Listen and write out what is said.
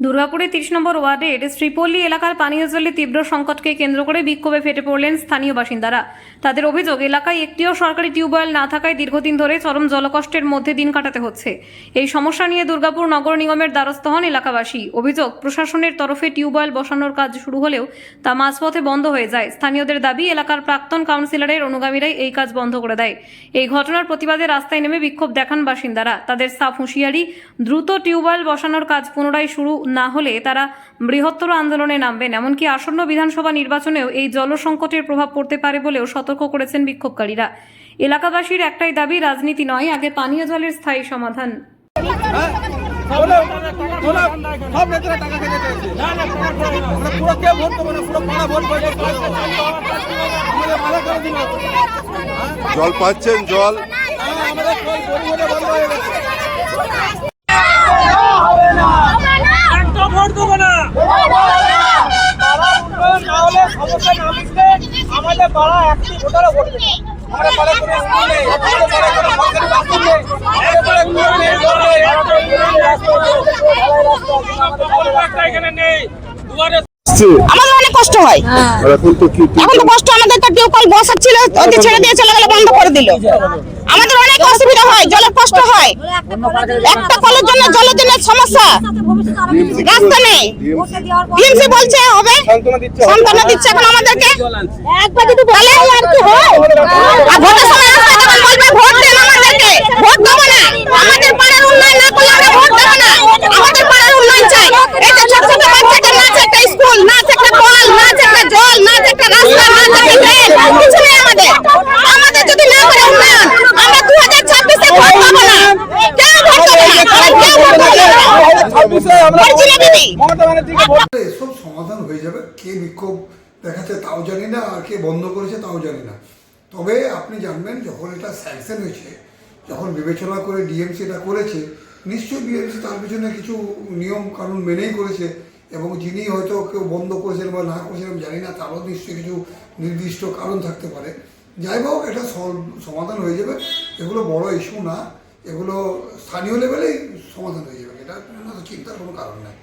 দুর্গাপুরের ৩০ নম্বর ওয়ার্ডের শ্রীপল্লী এলাকার পানীয় জলের তীব্র সংকটকে কেন্দ্র করে বিক্ষোভে ফেটে পড়লেন স্থানীয় বাসিন্দারা। তাদের অভিযোগ, এলাকায় একটিও সরকারি টিউবওয়েল না থাকায় দীর্ঘদিন ধরে চরম জলকষ্টের মধ্যে দিন কাটাতে হচ্ছে। এই সমস্যা নিয়ে দুর্গাপুর নগর নিগমের দ্বারস্থ হন এলাকাবাসী। অভিযোগ, প্রশাসনের তরফে টিউবওয়েল বসানোর কাজ শুরু হলেও তা মাঝপথে বন্ধ হয়ে যায়। স্থানীয়দের দাবি, এলাকার প্রাক্তন কাউন্সিলরের অনুগামীরাই এই কাজ বন্ধ করে দেয়। এই ঘটনার প্রতিবাদে রাস্তায় নেমে বিক্ষোভ দেখান বাসিন্দারা। তাদের সাফ হুঁশিয়ারি, দ্রুত টিউবওয়েল বসানোর কাজ পুনরায় শুরু না হলে তারা বৃহত্তর আন্দোলনে নামবেন। এমনকি আসন্ন বিধানসভা নির্বাচনেও এই জলসংকটের প্রভাব পড়তে পারে বলেও সতর্ক করেছেন বিক্ষোভকারীরা। এলাকাবাসীর একটাই দাবি, রাজনীতি নয়, আগে পানীয় জলের স্থায়ী সমাধান। জল পাচ্ছেন? জল আমাদের পাড়া একটি ভোটারও ভোট দেবে। আমাদের পাড়ায় কোনো স্কুল নেই, আমাদের পাড়ায় কোনো সরকারি বাথরুম নেই, আমাদের পাড়ায় কোনো নেই, এখানে নেই। আমাদের অনেক কষ্ট হয়। এখন তো কষ্ট, আমাদের তো টিউবওয়েল বসাচ্ছিল, ওদের ছেড়ে দিয়ে চলে গেল, বন্ধ করে দিল। আমাদের অনেক অসুবিধা হয়, জলের কষ্ট হয়। একটা কলের জন্য জলের জন্য সমস্যা, রাস্তা নেই। টিএমসি বলছে হবে, সান্ত্বনা দিচ্ছে এখন আমাদেরকে। একবার যদি বলে আর কি হয়, আর ভোটের সময় রাস্তায় যখন বলবে ভোট দেন আমাদেরকে, ভোট দেবো না। আমাদের পাড়ার উন্নয়ন না করলে আমরা ভোট দেবো না। আমাদের পাড়ার উন্নয়ন চাই। এই যে ছোট ছোট বাচ্চাদের না আছে একটা স্কুল, না আছে একটা কল, না আছে একটা জল, না আছে একটা রাস্তা, না আছে একটা ড্রেন, কিছু নেই আমাদের। আমাদের যদি না করে উন্নয়ন, আমরা 2026-এ ভোট পাবো না। কেউ ভোট দেবে না, কেউ ভোট দেবে না। সব সমাধান হয়ে যাবে। কে বিক্ষোভ দেখাচ্ছে তাও জানি না, আর কে বন্ধ করেছে তাও জানি না। তবে আপনি জানবেন, যখন এটা স্যাংশন হয়েছে, যখন বিবেচনা করে ডিএমসি এটা করেছে, নিশ্চয়ই ডিএমসি তার পিছনে কিছু নিয়ম কানুন মেনেই করেছে, এবং যিনি হয়তো কেউ বন্ধ করেছেন বা না করেছেন আমি জানি না, তারও নিশ্চয়ই কিছু নির্দিষ্ট কারণ থাকতে পারে। যাই হোক, এটা সমাধান হয়ে যাবে। এগুলো বড় ইস্যু না, এগুলো স্থানীয় লেভেলেই সমাধান হয়ে যাবে। এটা চিন্তার কোনো কারণ নেই।